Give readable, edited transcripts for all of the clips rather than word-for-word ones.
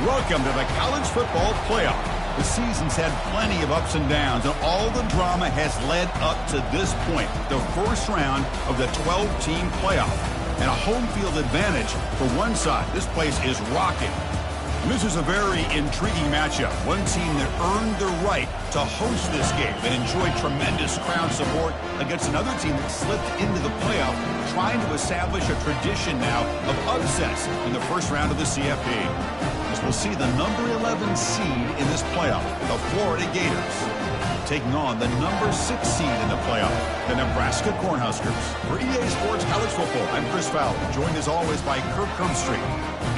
Welcome to the college football playoff. The season's had plenty of ups and downs, and all the drama has led up to this point, the first round of the 12-team playoff. And a home field advantage for one side. This place is rocking. This is a very intriguing matchup. One team that earned the right to host this game and enjoyed tremendous crowd support against another team that slipped into the playoff, trying to establish a tradition now of upsets in the first round of the CFP. As we'll see the number 11 seed in this playoff, the Florida Gators, taking on the number 6 seed in the playoff, the Nebraska Cornhuskers. For EA Sports College Football, I'm Chris Fowler, joined as always by Kirk Herbstreit.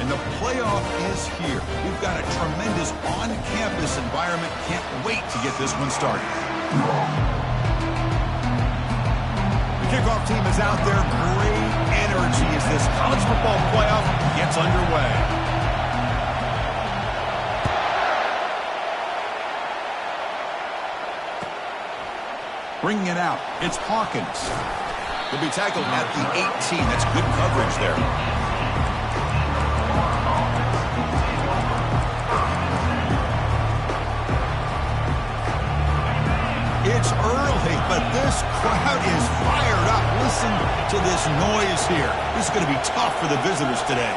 And the playoff is here. We've got a tremendous on-campus environment. Can't wait to get this one started. The kickoff team is out there. Great energy as this college football playoff gets underway. Bringing it out, it's Hawkins. He'll be tackled at the 18. That's good coverage there. It's early, but this crowd is fired up. Listen to this noise here. This is going to be tough for the visitors today.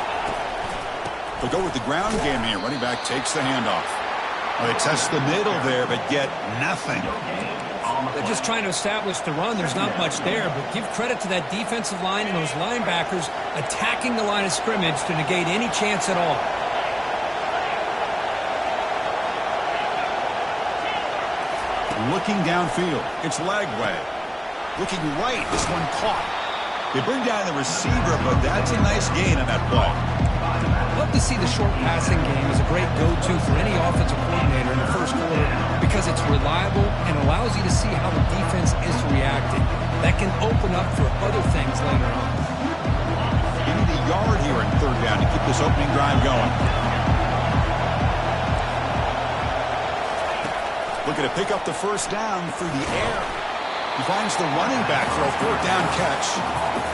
They'll go with the ground game here. Running back takes the handoff. Well, they test the middle there, but get nothing. They're just trying to establish the run. There's not much there, but give credit to that defensive line and those linebackers attacking the line of scrimmage to negate any chance at all. Looking downfield, it's Lagway. Looking right, this one caught. They bring down the receiver, but that's a nice gain on that play. Love to see the short passing game as a great go-to for any offensive coordinator in the first quarter because it's reliable and allows you to see how the defense is reacting. That can open up for other things later on. You need a yard here in third down to keep this opening drive going. Looking to pick up the first down through the air. He finds the running back for a fourth down catch,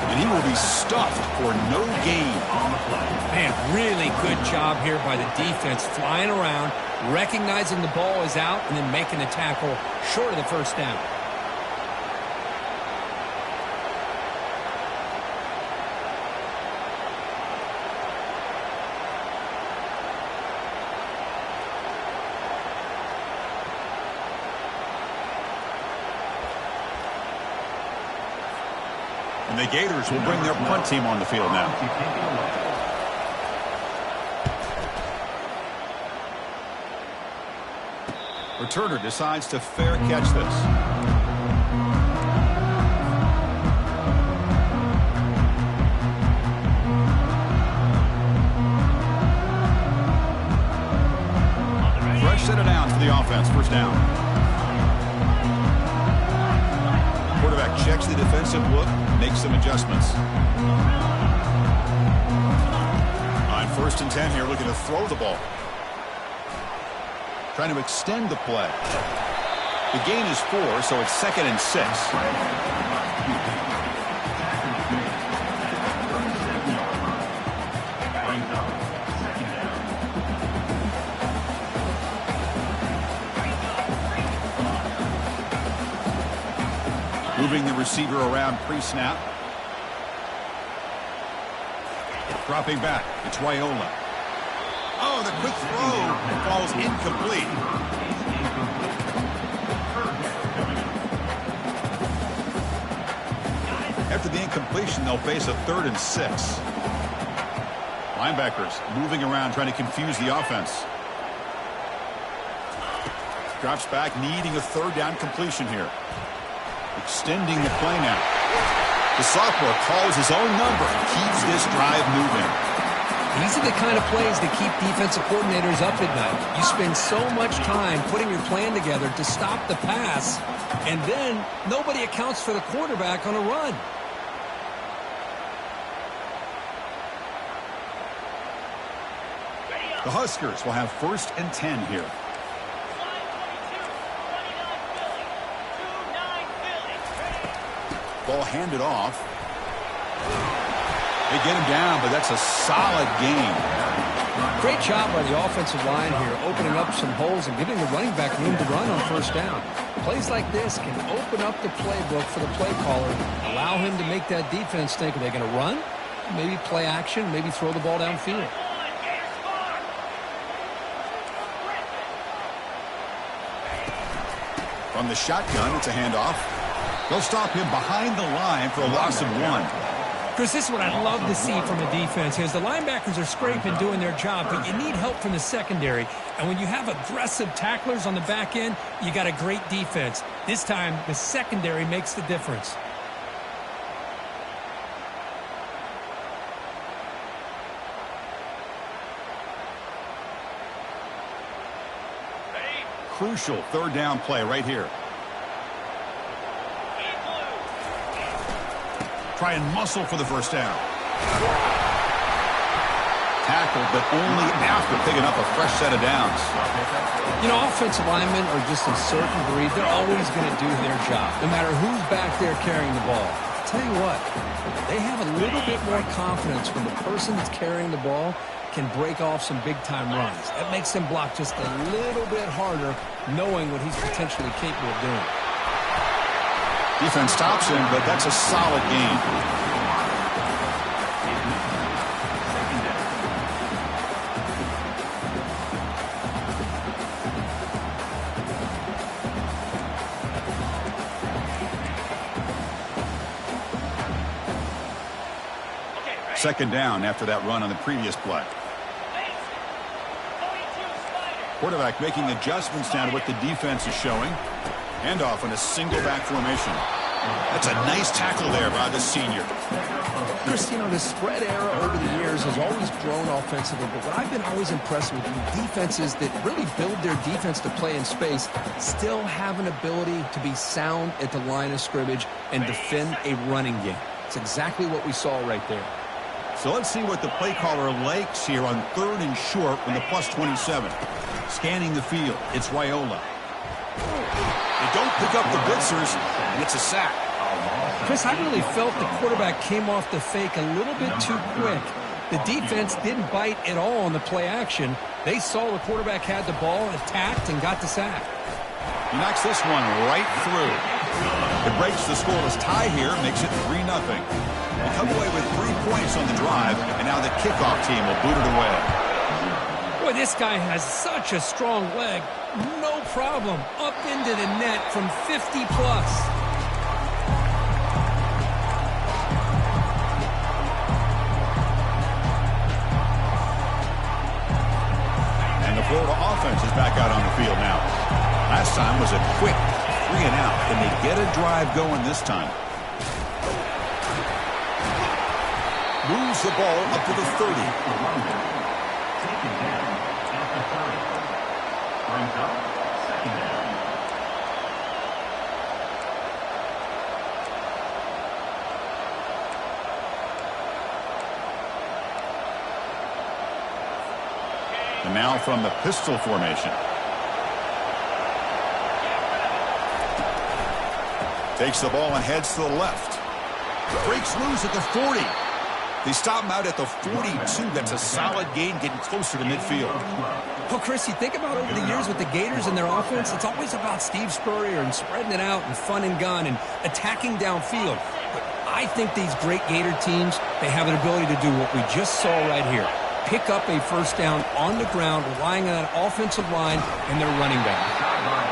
and he will be stuffed for no gain. Man, really good job here by the defense, flying around, recognizing the ball is out, and then making the tackle short of the first down. And the Gators will bring their punt team on the field now. Returner decides to fair catch this. Fresh set of downs for the offense. First down. Quarterback checks the defensive look, makes some adjustments. On 1st and 10 here, looking to throw the ball. Trying to extend the play. The gain is 4, so it's 2nd and 6. Moving the receiver around pre-snap. Dropping back, it's Raiola. Oh, the quick throw falls incomplete. After the incompletion, they'll face a 3rd and 6. Linebackers moving around, trying to confuse the offense. Drops back, needing a 3rd down completion here. Extending the play now. The sophomore calls his own number and keeps this drive moving. These are the kind of plays that keep defensive coordinators up at night. You spend so much time putting your plan together to stop the pass, and then nobody accounts for the quarterback on a run. The Huskers will have 1st and 10 here. Ball handed off. They get him down, but that's a solid gain. Great job by the offensive line here, opening up some holes and giving the running back room to run on 1st down. Plays like this can open up the playbook for the play caller, allow him to make that defense think, are they going to run? Maybe play action, maybe throw the ball downfield. From the shotgun, it's a handoff. They'll stop him behind the line for a loss of 1. Chris, this is what I love to see from a defense is the linebackers are scraping, doing their job, but you need help from the secondary. And when you have aggressive tacklers on the back end, you got a great defense. This time, the secondary makes the difference. Crucial 3rd down play right here. Try and muscle for the 1st down. Tackled, but only after picking up a fresh set of downs. You know, offensive linemen are just a certain breed. They're always going to do their job, no matter who's back there carrying the ball. I'll tell you what, they have a little bit more confidence when the person that's carrying the ball can break off some big-time runs. That makes them block just a little bit harder, knowing what he's potentially capable of doing. Defense stops him, but that's a solid gain. Second down after that run on the previous play. Quarterback making adjustments now to what the defense is showing. Handoff in a single back formation. That's a nice tackle there by the senior. Chris, you know, the spread era over the years has always grown offensively, but what I've been always impressed with defenses that really build their defense to play in space still have an ability to be sound at the line of scrimmage and defend a running game. It's exactly what we saw right there. So let's see what the play caller likes here on 3rd and short when the +27. Scanning the field, it's Raiola. They don't pick up the blitzers, and it's a sack. Chris, I really felt the quarterback came off the fake a little bit too quick. The defense didn't bite at all on the play action. They saw the quarterback had the ball, attacked, and got the sack. He knocks this one right through. It breaks the scoreless tie here, makes it 3-0. They come away with 3 points on the drive, and now the kickoff team will boot it away. Boy, this guy has such a strong leg. No problem. Up into the net from 50+. And the Florida offense is back out on the field now. Last time was a quick 3-and-out. Can they get a drive going this time? Moves the ball up to the 30. And now from the pistol formation. Takes the ball and heads to the left. Breaks loose at the 40. They stop him out at the 42. That's a solid gain, getting closer to midfield. Well, Chris, you think about over the years with the Gators and their offense, it's always about Steve Spurrier and spreading it out and fun and gun and attacking downfield. But I think these great Gator teams, they have an ability to do what we just saw right here. Pick up a 1st down on the ground, relying on that offensive line and their running back.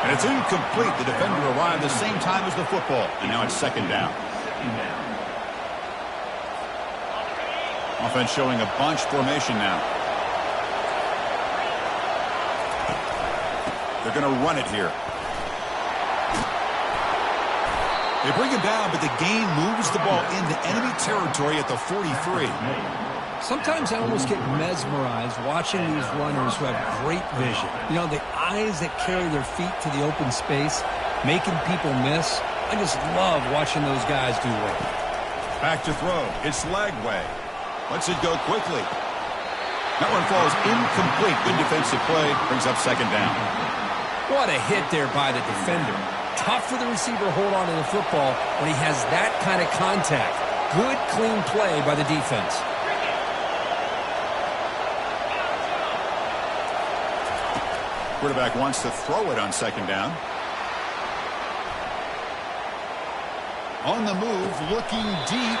And it's incomplete. The defender arrived the same time as the football. And now it's 2nd down. Offense showing a bunch formation now. They're going to run it here. They bring him down, but the gain moves the ball into enemy territory at the 43. Sometimes I almost get mesmerized watching these runners who have great vision. You know, the eyes that carry their feet to the open space, making people miss. I just love watching those guys do well. Back to throw. It's Lagway. Lets it go quickly. That one falls incomplete. Good defensive play. Brings up second down. What a hit there by the defender. Tough for the receiver to hold on to the football when he has that kind of contact. Good, clean play by the defense. Quarterback wants to throw it on second down. On the move, looking deep.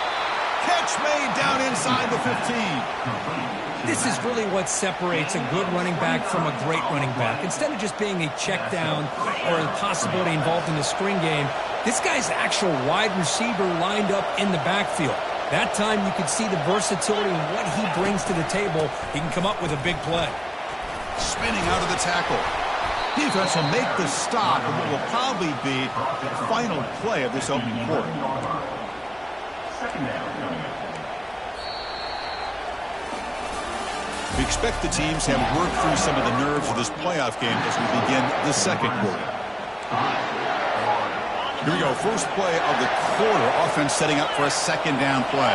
Catch made down inside the 15. This is really what separates a good running back from a great running back. Instead of just being a check down or a possibility involved in the screen game, this guy's actual wide receiver lined up in the backfield. That time you could see the versatility and what he brings to the table. He can come up with a big play. Spinning out of the tackle. Defense will make the stop and what will probably be the final play of this opening quarter. We expect the teams have worked through some of the nerves of this playoff game as we begin the second quarter. Here we go. First play of the quarter. Offense setting up for a second down play.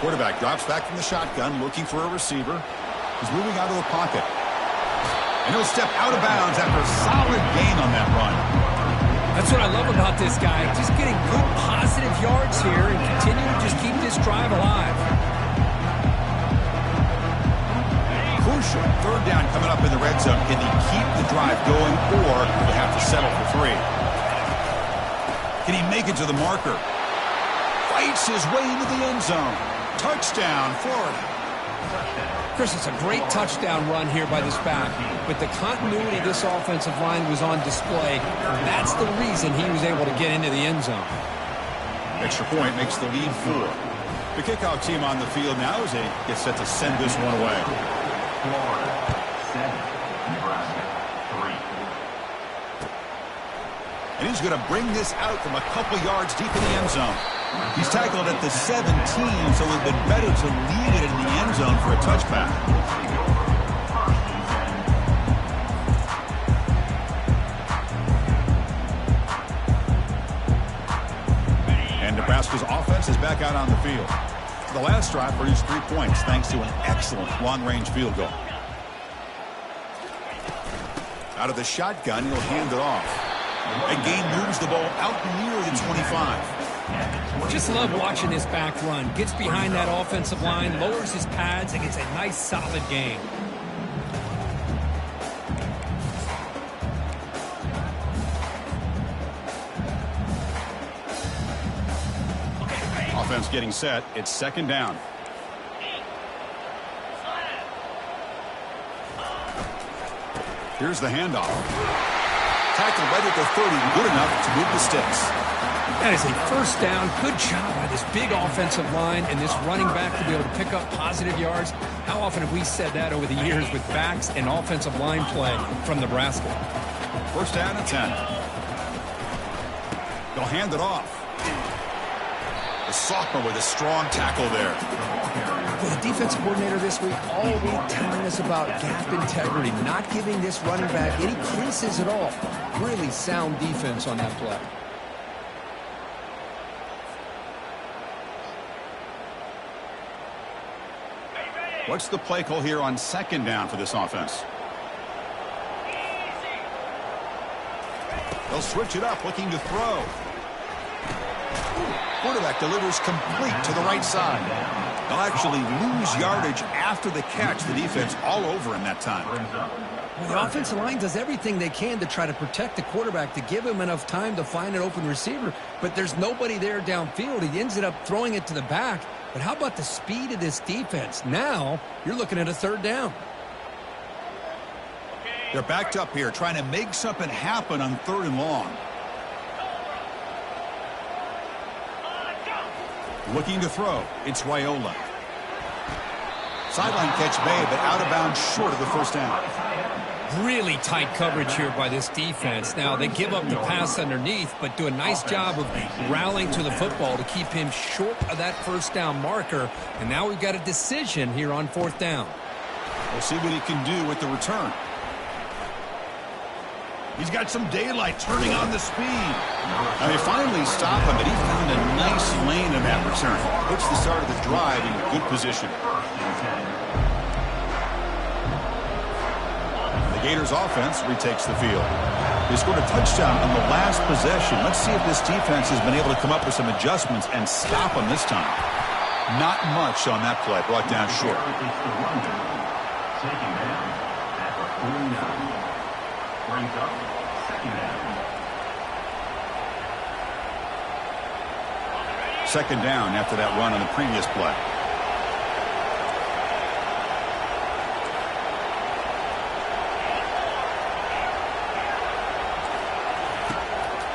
Quarterback drops back from the shotgun, looking for a receiver. He's moving out of the pocket. And he'll step out of bounds after a solid gain on that run. That's what I love about this guy. Just getting good positive yards here and continue to just keep this drive alive. Crucial. Third down coming up in the red zone. Can he keep the drive going, or will have to settle for 3? Can he make it to the marker? Fights his way into the end zone. Touchdown, Florida. Chris, it's a great touchdown run here by this back. But the continuity of this offensive line was on display. That's the reason he was able to get into the end zone. Extra point makes the lead 4. The kickoff team on the field now as they get set to send this one away. Florida 7, Nebraska 3. And he's going to bring this out from a couple yards deep in the end zone. He's tackled at the 17, so it would have been better to leave it in the end zone for a touchback. And Nebraska's offense is back out on the field. The last drive produced 3 points thanks to an excellent long-range field goal. Out of the shotgun, he'll hand it off. And Gain moves the ball out near the 25. Just love watching this back run. Gets behind that offensive line, lowers his pads, and gets a nice solid gain. Offense getting set. It's second down. Here's the handoff. Tackle right at the 30. Good enough to move the sticks. That is a first down. Good job by this big offensive line and this running back to be able to pick up positive yards. How often have we said that over the years with backs and offensive line play from Nebraska? First down and 10. They'll hand it off. The sophomore with a strong tackle there. Well, the defensive coordinator this week all week telling us about gap integrity, not giving this running back any creases at all. Really sound defense on that play. What's the play call here on second down for this offense? They'll switch it up, looking to throw. Quarterback delivers complete to the right side. They'll actually lose yardage after the catch. The defense all over him that time. Well, the offensive line does everything they can to try to protect the quarterback, to give him enough time to find an open receiver. But there's nobody there downfield. He ends up throwing it to the back. But how about the speed of this defense? Now you're looking at a third down. They're backed up here, trying to make something happen on 3rd and long. Looking to throw. It's Raiola. Sideline catch made, but out of bounds short of the first down. Really tight coverage here by this defense. Now, they give up the pass underneath, but do a nice job of rallying to the football to keep him short of that first down marker. And now we've got a decision here on 4th down. We'll see what he can do with the return. He's got some daylight turning on the speed. Now they finally stop him, but he found a nice lane in that return. Puts the start of the drive in good position. The Gators offense retakes the field. They scored a touchdown on the last possession. Let's see if this defense has been able to come up with some adjustments and stop them this time. Not much on that play, brought down short. Taking down at the 49. Brings up 2nd down. 2nd down after that run on the previous play.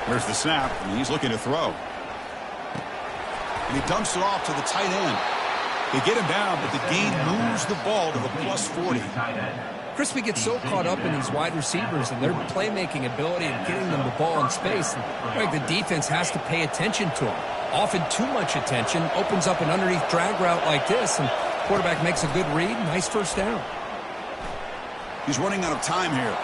Here's the snap, and he's looking to throw. And he dumps it off to the tight end. They get him down, but the gain moves the ball to the +40. Chris, we get so caught up in these wide receivers and their playmaking ability and getting them the ball in space. And the defense has to pay attention to them. Often too much attention opens up an underneath drag route like this, and quarterback makes a good read. Nice first down. He's running out of time here.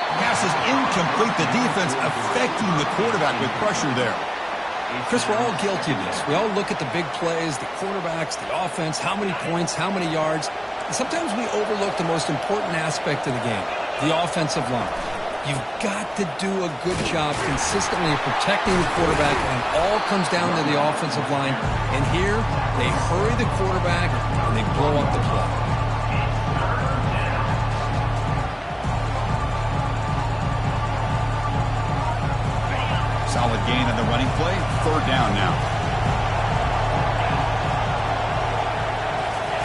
Pass is incomplete. The defense affecting the quarterback with pressure there. Chris, we're all guilty of this. We all look at the big plays, the quarterbacks, the offense, how many points, how many yards. And sometimes we overlook the most important aspect of the game, the offensive line. You've got to do a good job consistently protecting the quarterback, and it all comes down to the offensive line. And here, they hurry the quarterback, and they blow up the play. Solid gain on the running play. 3rd down now.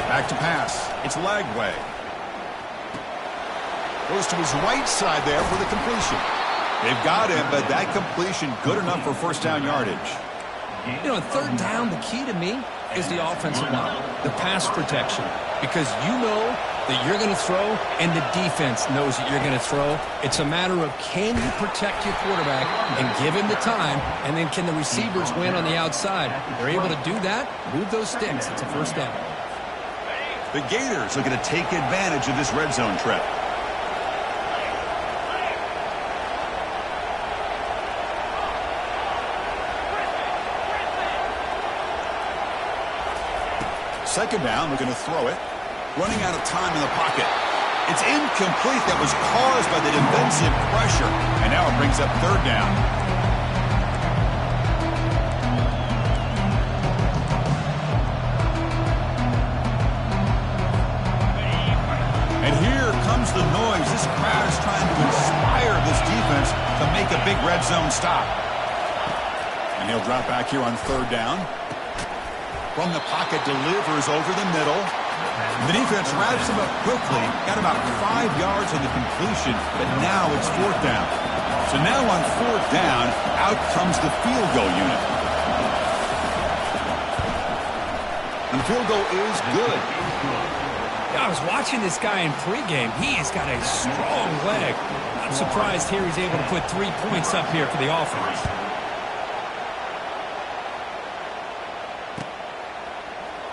Back to pass. It's Lagway. Goes to his right side there for the completion. They've got him, but that completion good enough for first down yardage. You know, 3rd down, the key to me is the offensive line, the pass protection. Because you know that you're going to throw, and the defense knows that you're going to throw. It's a matter of, can you protect your quarterback and give him the time, and then can the receivers win on the outside? If they're able to do that, move those sticks. It's a first down. The Gators are going to take advantage of this red zone trap. Second down, we're going to throw it. Running out of time in the pocket. It's incomplete. That was caused by the defensive pressure. And now it brings up 3rd down. And here comes the noise. This crowd is trying to inspire this defense to make a big red zone stop. And he'll drop back here on 3rd down. From the pocket, delivers over the middle. The defense wraps him up quickly. Got about 5 yards on the completion, but now it's 4th down. So now on 4th down, out comes the field goal unit. And the field goal is good. Yeah, I was watching this guy in pregame. He has got a strong leg. I'm surprised here he's able to put 3 points up here for the offense.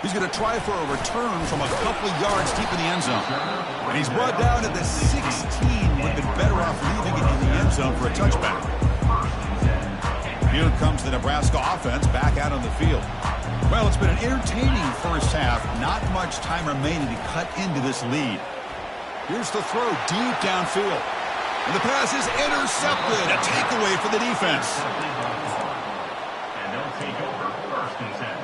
He's going to try for a return from a couple of yards deep in the end zone. And he's brought down at the 16. Would have been better off leaving it in the end zone for a touchback. Here comes the Nebraska offense back out on the field. Well, it's been an entertaining first half. Not much time remaining to cut into this lead. Here's the throw deep downfield. And the pass is intercepted. A takeaway for the defense. And they'll take over 1st and 10.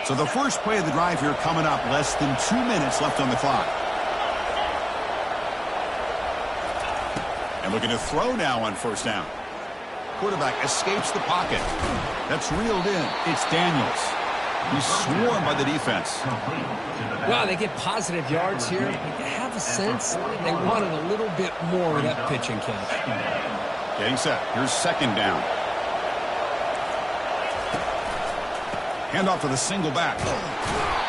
So the first play of the drive here coming up. Less than 2 minutes left on the clock. And looking to throw now on 1st down. Quarterback escapes the pocket. That's reeled in. It's Daniels. He's swarmed by the defense. Well, they get positive yards here. You have a sense they wanted a little bit more of that pitch and catch. Getting set. Here's 2nd down. Handoff to the single back.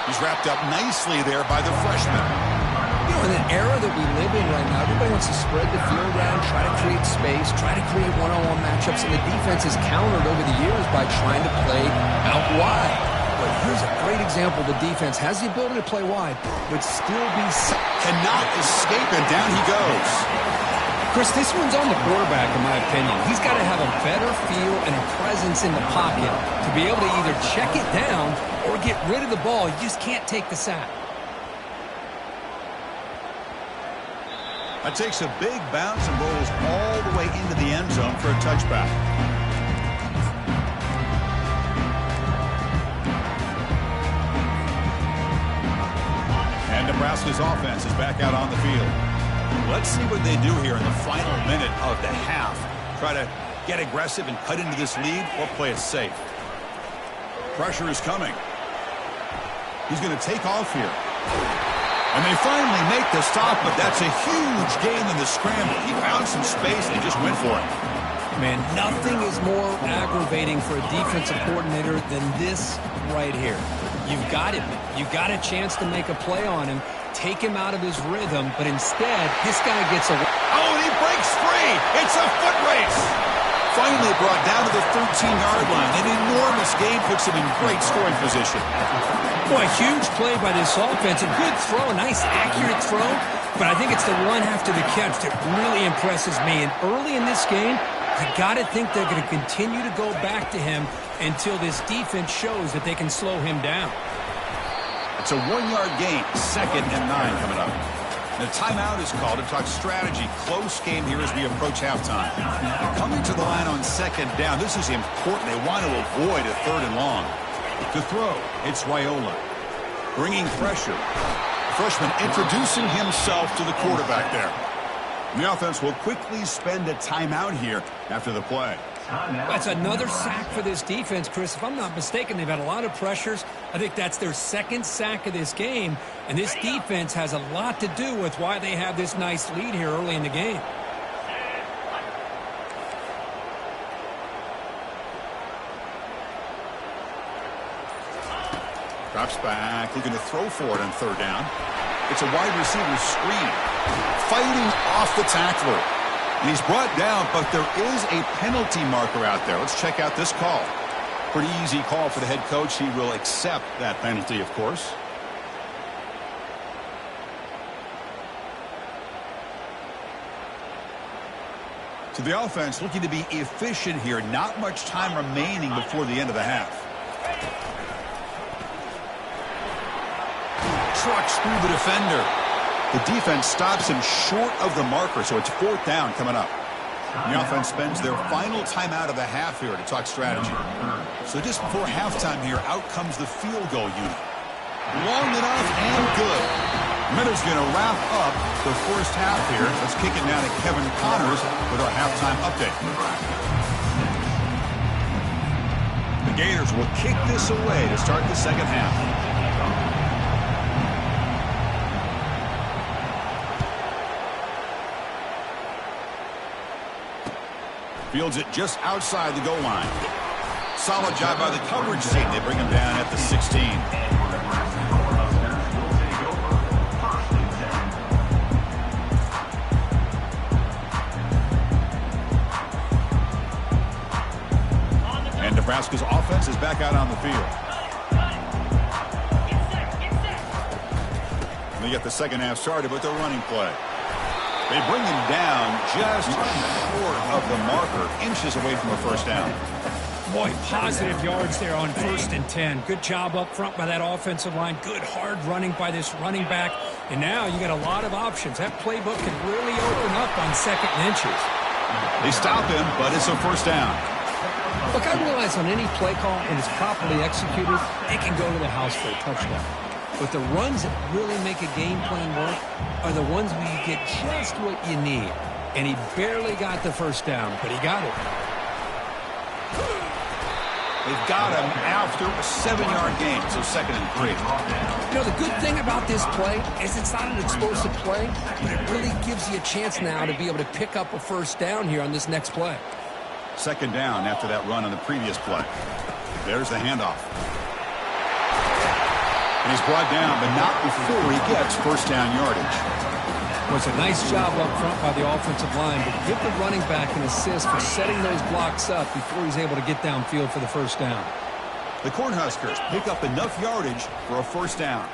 He's wrapped up nicely there by the freshman. You know, in an era that we live in right now, everybody wants to spread the field around, try to create space, try to create one-on-one matchups, and the defense has countered over the years by trying to play out wide. But here's a great example. The defense has the ability to play wide, but still be... Cannot escape, and down he goes. Chris, this one's on the quarterback, in my opinion. He's got to have a better feel and a presence in the pocket to be able to either check it down or get rid of the ball. You just can't take the sack. That takes a big bounce and rolls all the way into the end zone for a touchback. And Nebraska's offense is back out on the field. Let's see what they do here in the final minute of the half. Try to get aggressive and cut into this lead or play it safe. Pressure is coming. He's going to take off here. And they finally make the stop, but that's a huge gain in the scramble. He found some space and just went for it. Man, nothing is more aggravating for a defensive coordinator than this right here. You've got him. You've got a chance to make a play on him, take him out of his rhythm, but instead, this guy gets away. Oh, and he breaks free. It's a foot race. Finally brought down to the 13-yard line. An enormous gain puts him in great scoring position. Boy, huge play by this offense. A good throw, a nice accurate throw, but I think it's the run after the catch that really impresses me. And early in this game, you got to think they're going to continue to go back to him until this defense shows that they can slow him down. It's a 1-yard gain, 2nd and 9 coming up. The timeout is called to talk strategy. Close game here as we approach halftime. Coming to the line on 2nd down, this is important. They want to avoid a 3rd and long. To throw, it's Raiola. Bringing pressure. Freshman introducing himself to the quarterback there. The offense will quickly spend a timeout here after the play. That's another sack for this defense, Chris. If I'm not mistaken, they've had a lot of pressures. I think that's their 2nd sack of this game. And this defense has a lot to do with why they have this nice lead here early in the game. Drops back, looking to throw for it on 3rd down. It's a wide receiver screen. Fighting off the tackler. And he's brought down, but there is a penalty marker out there. Let's check out this call. Pretty easy call for the head coach. He will accept that penalty, of course. So the offense looking to be efficient here. Not much time remaining before the end of the half. Trucks through the defender. The defense stops him short of the marker, so it's 4th down coming up. The offense spends their final timeout of the half here to talk strategy. So just before halftime here, out comes the field goal unit. Long enough and good. Miller's going to wrap up the first half here. Let's kick it now to Kevin Connors with our halftime update. The Gators will kick this away to start the 2nd half. Fields it just outside the goal line. Solid job by the coverage team. They bring him down at the 16. And Nebraska's offense is back out on the field. And they get the 2nd half started with their running play. They bring him down just short of the marker, inches away from a 1st down. Boy, positive yards there on 1st and 10. Good job up front by that offensive line. Good hard running by this running back. And now you got a lot of options. That playbook can really open up on 2nd and inches. They stop him, but it's a 1st down. Look, I realize on any play call, when it's properly executed, it can go to the house for a touchdown. But the runs that really make a game plan work are the ones where you get just what you need. And he barely got the 1st down, but he got it. They've got him after a 7-yard gain, so 2nd and 3. You know, the good thing about this play is it's not an explosive play, but it really gives you a chance now to be able to pick up a 1st down here on this next play. 2nd down after that run on the previous play. There's the handoff. And he's brought down, but not before he gets first down yardage. Well, it's a nice job up front by the offensive line, but give the running back an assist for setting those blocks up before he's able to get downfield for the first down. The Cornhuskers pick up enough yardage for a first down.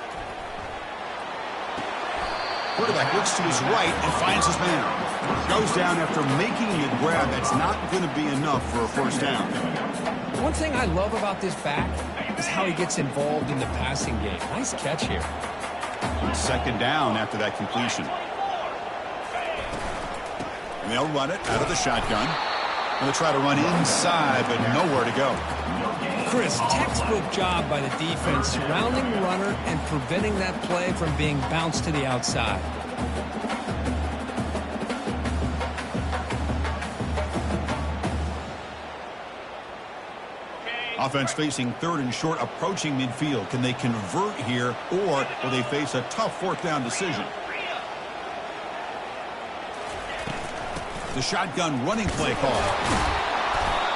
Quarterback looks to his right and finds his man. Goes down after making the grab. That's not going to be enough for a first down. One thing I love about this back is how he gets involved in the passing game. Nice catch here. Second down after that completion. And they'll run it out of the shotgun. They'll try to run inside, but nowhere to go. Chris, textbook job by the defense surrounding the runner and preventing that play from being bounced to the outside. Offense facing third and short, approaching midfield. Can they convert here, or will they face a tough fourth down decision? The shotgun running play call.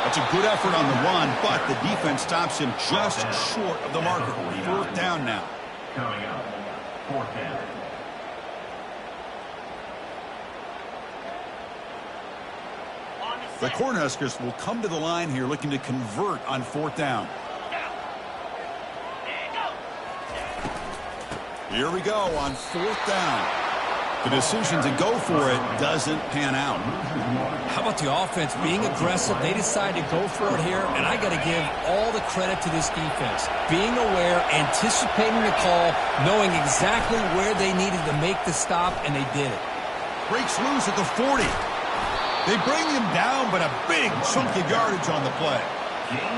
That's a good effort on the run, but the defense stops him just short of the marker. Fourth down now. Coming up, fourth down. The Cornhuskers will come to the line here looking to convert on fourth down. Here we go on fourth down. The decision to go for it doesn't pan out. How about the offense being aggressive? They decide to go for it here, and I got to give all the credit to this defense. Being aware, anticipating the call, knowing exactly where they needed to make the stop, and they did it. Breaks loose at the 40. They bring him down, but a big chunk of yardage on the play.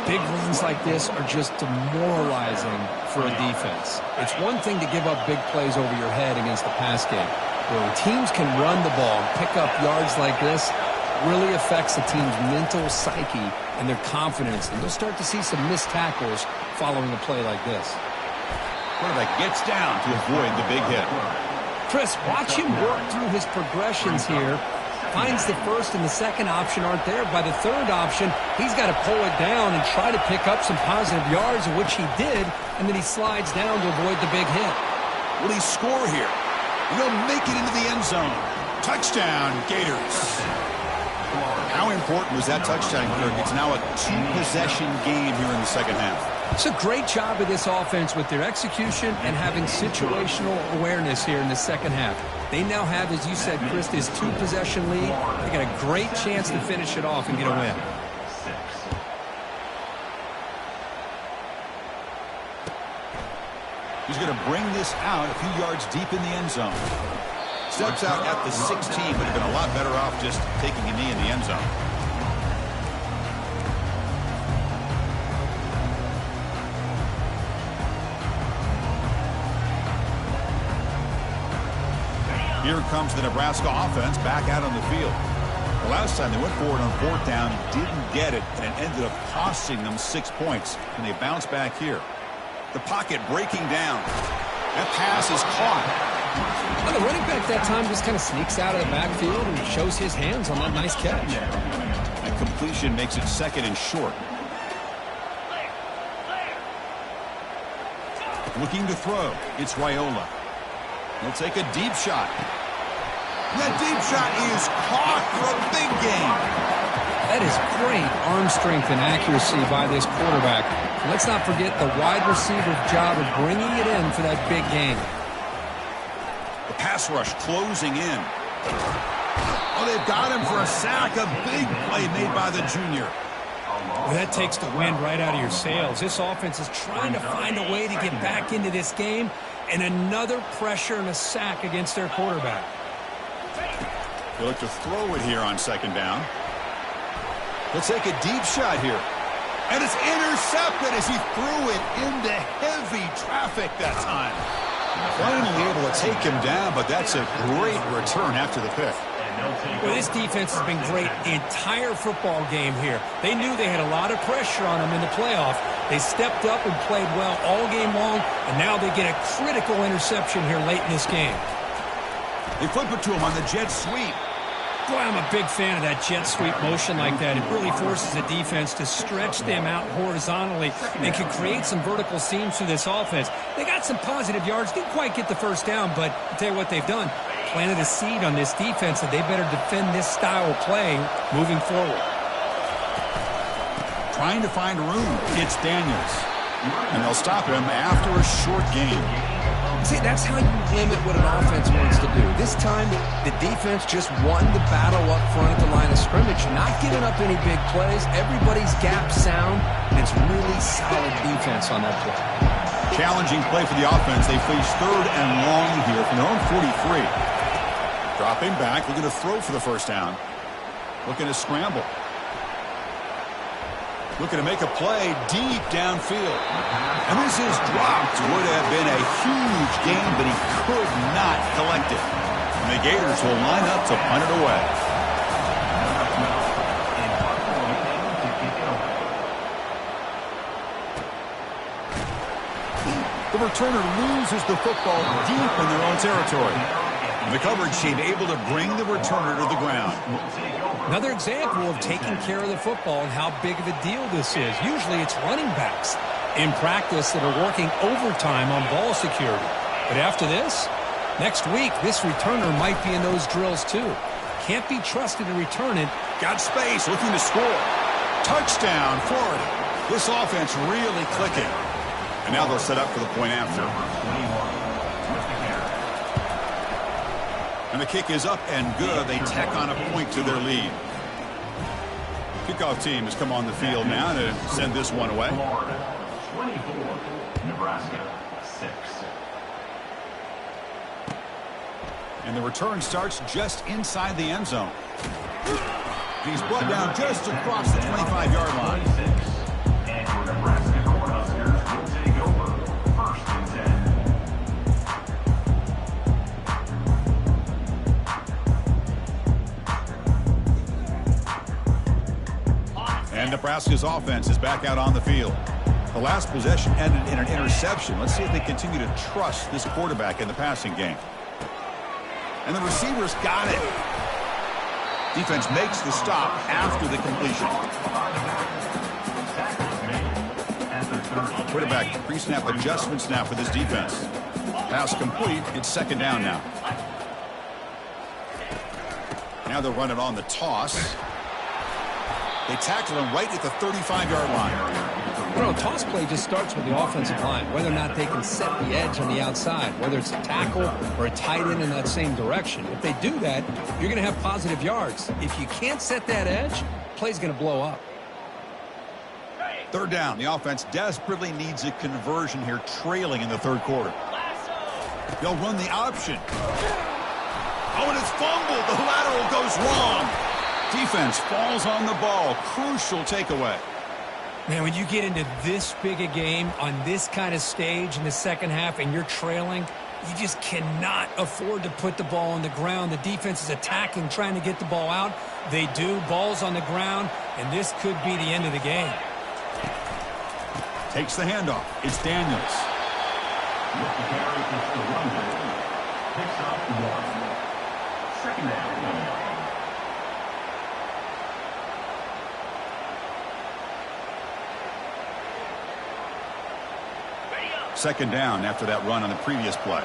Big runs like this are just demoralizing for a defense. It's one thing to give up big plays over your head against the pass game. But when teams can run the ball and pick up yards like this, it really affects the team's mental psyche and their confidence. And you'll start to see some missed tackles following a play like this. Quarterback gets down to avoid the big hit. Chris, watch him work through his progressions here. Finds the first and the second option aren't there. By the third option, he's got to pull it down and try to pick up some positive yards, of which he did, and then he slides down to avoid the big hit. Will he score here? He'll make it into the end zone. Touchdown, Gators. How important was that touchdown, Kirk? It's now a two-possession game here in the second half. It's a great job of this offense with their execution and having situational awareness here in the second half. They now have, as you said, Chris, this two-possession lead. They got a great chance to finish it off and get a win. He's going to bring this out a few yards deep in the end zone. Steps out at the 16, but have been a lot better off just taking a knee in the end zone. Here comes the Nebraska offense back out on the field. The last time they went forward on fourth down, didn't get it, and it ended up costing them 6 points. And they bounce back here. The pocket breaking down. That pass is caught. Well, the running back that time just kind of sneaks out of the backfield and shows his hands on that nice catch. That completion makes it second and short. Looking to throw. It's Raiola. He'll take a deep shot. That deep shot is caught for a big gain. That is great arm strength and accuracy by this quarterback. And let's not forget the wide receiver's job of bringing it in for that big gain. The pass rush closing in. Oh, they've got him for a sack. A big play made by the junior. Well, that takes the wind right out of your sails. This offense is trying to find a way to get back into this game, and another pressure and a sack against their quarterback. They look to throw it here on second down. He'll take a deep shot here. And it's intercepted as he threw it into heavy traffic that time. Finally able to take him down, but that's a great return after the pick. Well, this defense has been great the entire football game here. They knew they had a lot of pressure on them in the playoff. They stepped up and played well all game long, and now they get a critical interception here late in this game. They flip it to him on the jet sweep. Boy, I'm a big fan of that jet sweep motion like that. It really forces the defense to stretch them out horizontally and can create some vertical seams through this offense. They got some positive yards, didn't quite get the first down, but I'll tell you what they've done. Planted a seed on this defense that they better defend this style of play moving forward. Trying to find room. It's Daniels. And they'll stop him after a short gain. See, that's how you limit what an offense wants to do. This time, the defense just won the battle up front at the line of scrimmage, not giving up any big plays. Everybody's gap sound, and it's really solid defense on that play. Challenging play for the offense. They face 3rd and long here from their own 43. Dropping back, looking to throw for the first down. Looking to scramble. Looking to make a play deep downfield. And this is dropped. Would have been a huge gain, but he could not collect it. And the Gators will line up to punt it away. The returner loses the football deep in their own territory. And the coverage team able to bring the returner to the ground. Another example of taking care of the football and how big of a deal this is. Usually it's running backs in practice that are working overtime on ball security. But after this, next week, this returner might be in those drills too. Can't be trusted to return it. Got space, looking to score. Touchdown, Florida. This offense really clicking. And now they'll set up for the point after. And the kick is up and good. They tack on a point to their lead. Kickoff team has come on the field now to send this one away. Florida 24, Nebraska 6. And the return starts just inside the end zone. He's brought down just across the 25-yard line. And your Nebraska Cornhuskers will take over 1st and 10. And Nebraska's offense is back out on the field. The last possession ended in an interception. Let's see if they continue to trust this quarterback in the passing game. And the receivers got it. Defense makes the stop after the completion. Quarterback pre-snap adjustments now for this defense. Pass complete. It's 2nd down now. Now they'll run it on the toss. They tackle him right at the 35-yard line. You know, toss play just starts with the offensive line, whether or not they can set the edge on the outside, whether it's a tackle or a tight end in that same direction. If they do that, you're going to have positive yards. If you can't set that edge, play's going to blow up. 3rd down. The offense desperately needs a conversion here, trailing in the 3rd quarter. They'll run the option. Oh, and it's fumbled. The lateral goes wrong. Defense falls on the ball. Crucial takeaway. Man, when you get into this big a game on this kind of stage in the second half and you're trailing, you just cannot afford to put the ball on the ground. The defense is attacking, trying to get the ball out. They do. Ball's on the ground, and this could be the end of the game. Takes the handoff. It's Daniels. With the carry for the run back. Picks up 1. 2nd down. 2nd down after that run on the previous play.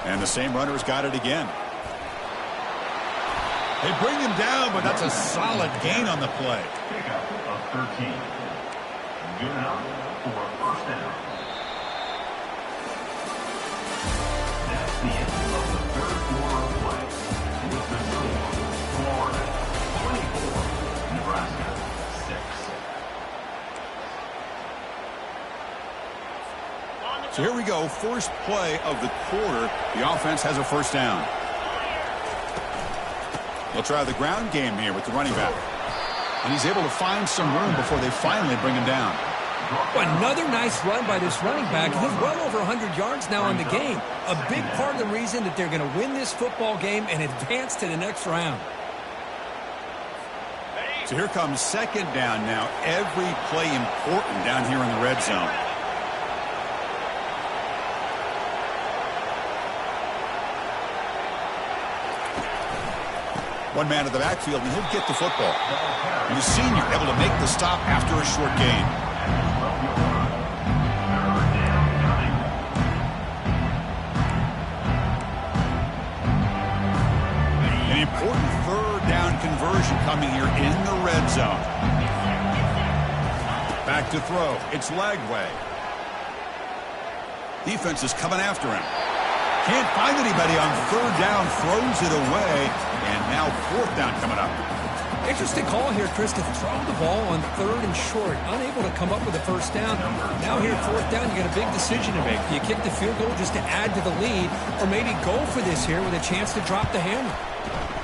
And the same runner's got it again. They bring him down, but that's a solid gain on the play. Pickup of 13. Good enough for a 1st down. That's the end of the 3rd quarter of play. With the score, Florida 24, Nebraska 6. So here we go. First play of the quarter. The offense has a 1st down. They'll try the ground game here with the running back. And he's able to find some room before they finally bring him down. Another nice run by this running back. He's well over 100 yards now in the game. A big part of the reason that they're going to win this football game and advance to the next round. So here comes second down now. Every play important down here in the red zone. One man in the backfield, and he'll get the football. And the senior able to make the stop after a short gain. An important third down conversion coming here in the red zone. Back to throw. It's Lagway. Defense is coming after him. Can't find anybody on third down, throws it away, and now fourth down coming up. Interesting call here, Chris, to throw the ball on third and short, unable to come up with a first down. Now here, fourth down, you got a big decision to make. Do you kick the field goal just to add to the lead, or maybe go for this here with a chance to drop the hammer?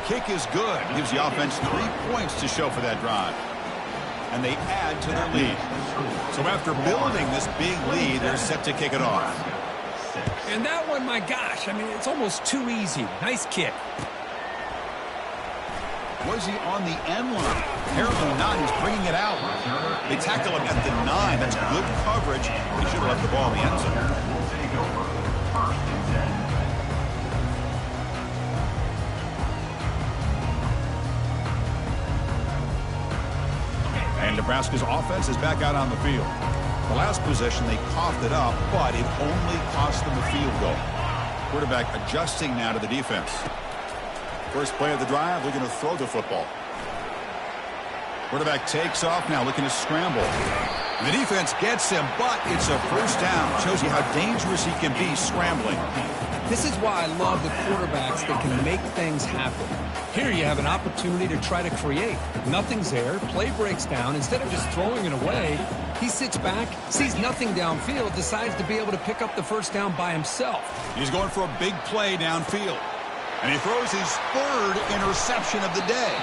Kick is good. Gives the offense 3 points to show for that drive. And they add to their lead. So after building this big lead, they're set to kick it off. And that one, my gosh, I mean, it's almost too easy. Nice kick. Was he on the end line? Apparently not. He's bringing it out. They tackle him at the 9. That's good coverage. He should have left the ball in the end zone. And Nebraska's offense is back out on the field. The last possession, they coughed it up, but it only cost them a field goal. Quarterback adjusting now to the defense. First play of the drive, looking to throw the football. Quarterback takes off now, looking to scramble. The defense gets him, but it's a first down. Shows you how dangerous he can be scrambling. This is why I love the quarterbacks that can make things happen. Here you have an opportunity to try to create. Nothing's there. Play breaks down. Instead of just throwing it away, he sits back, sees nothing downfield, decides to be able to pick up the first down by himself. He's going for a big play downfield. And he throws his third interception of the day.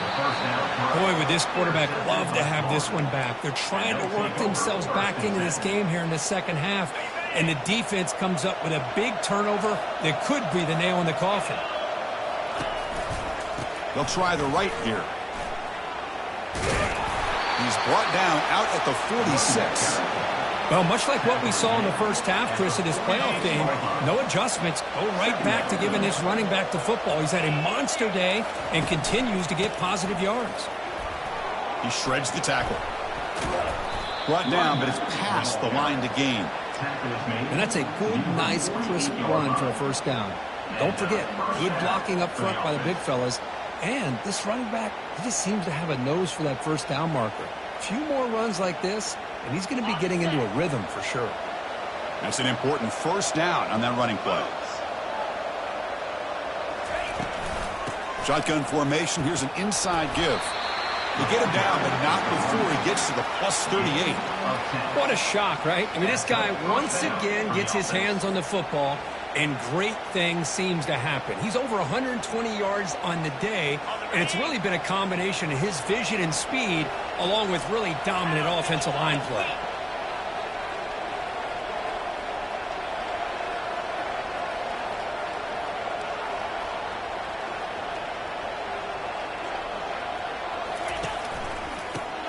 Boy, would this quarterback love to have this one back. They're trying to work themselves back into this game here in the second half. And the defense comes up with a big turnover that could be the nail in the coffin. They'll try the right here. He's brought down out at the 46. Well, much like what we saw in the first half, Chris, of this playoff game, no adjustments. Go right back to giving this running back the football. He's had a monster day and continues to get positive yards. He shreds the tackle. Brought down, but it's past the line to gain. And that's a good, nice, crisp run for a first down. Don't forget, good blocking up front by the big fellas. And this running back, he just seems to have a nose for that first down marker. A few more runs like this, and he's going to be getting into a rhythm for sure. That's an important first down on that running play. Shotgun formation. Here's an inside give. You get him down, but not before he gets to the plus 38. What a shock, right? I mean, this guy once again gets his hands on the football, and great things seems to happen. He's over 120 yards on the day, and it's really been a combination of his vision and speed along with really dominant offensive line play.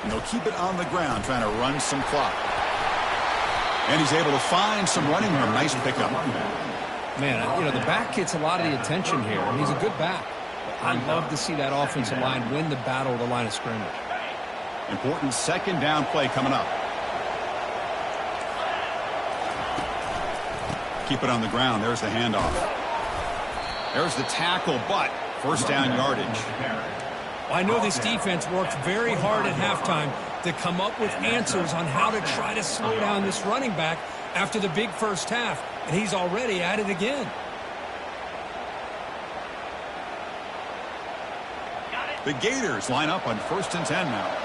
And they'll keep it on the ground, trying to run some clock. And he's able to find some running room. Nice pickup. Man, you know, the back gets a lot of the attention here, and he's a good back. I'd love to see that offensive line win the battle of the line of scrimmage. Important second down play coming up. Keep it on the ground. There's the handoff. There's the tackle, but first down yardage. I know this defense worked very hard at halftime to come up with answers on how to try to slow down this running back after the big first half, and he's already at it again. The Gators line up on 1st and 10 now.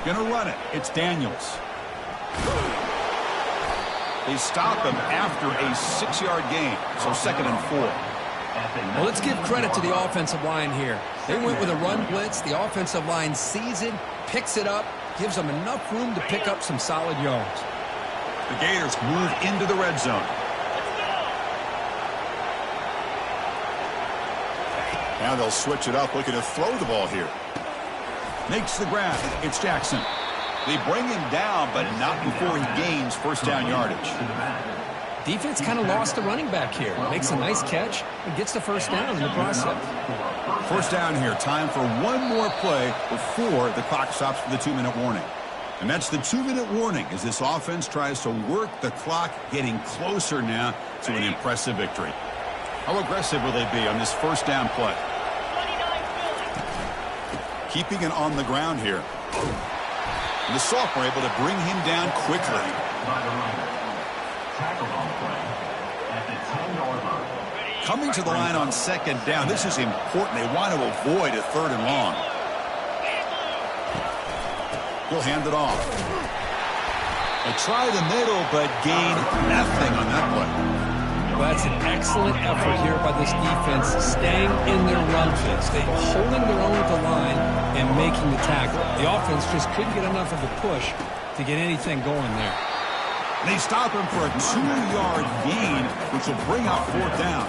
Gonna run it. It's Daniels. They stop him after a 6-yard gain, so 2nd and 4. Well, let's give credit to the offensive line here. They went with a run blitz. The offensive line sees it, picks it up, gives them enough room to pick up some solid yards. The Gators move into the red zone. Now they'll switch it up, looking to throw the ball here. Makes the grab. It's Jackson. They bring him down, but not before he gains first down yardage. Defense kind of lost the running back here. Makes a nice catch and gets the first down in the process. First down here. Time for one more play before the clock stops for the 2-minute warning. And that's the 2-minute warning as this offense tries to work the clock, getting closer now to an impressive victory. How aggressive will they be on this first down play? Keeping it on the ground here. And the sophomore able to bring him down quickly. Coming to the line on second down. This is important. They want to avoid a 3rd and long. He'll hand it off. They try the middle, but gain nothing on that play. Well, that's an excellent effort here by this defense, staying in their run fits. They're holding their own at the line and making the tackle. The offense just couldn't get enough of a push to get anything going there. They stop him for a 2-yard gain, which will bring up 4th down.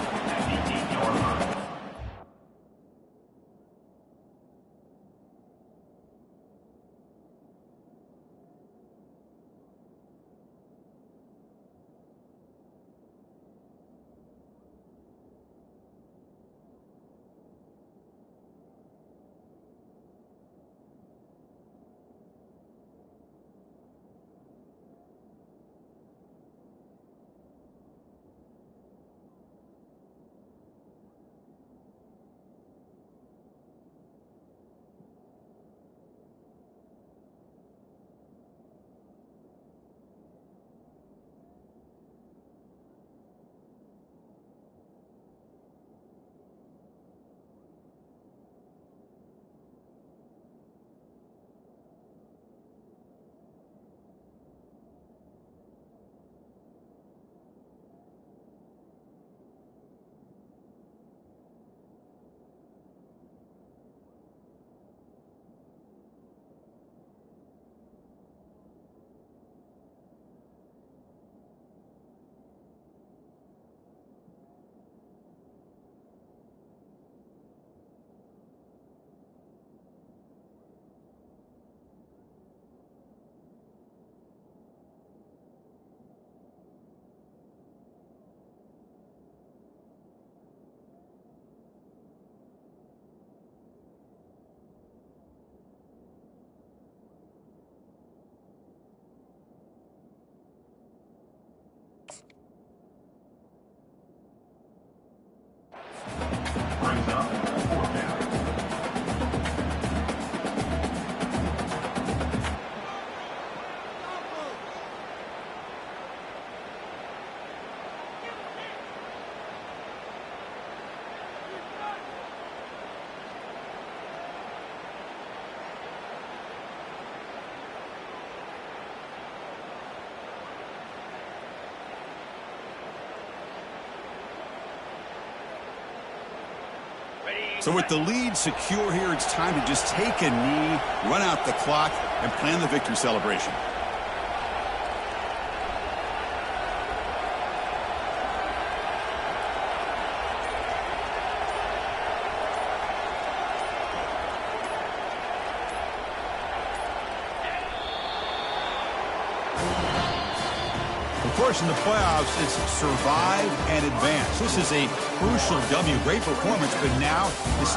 So with the lead secure here, it's time to just take a knee, run out the clock, and plan the victory celebration. Of course, in the playoffs, it's survive and advance. This is a crucial W. Great performance, but now this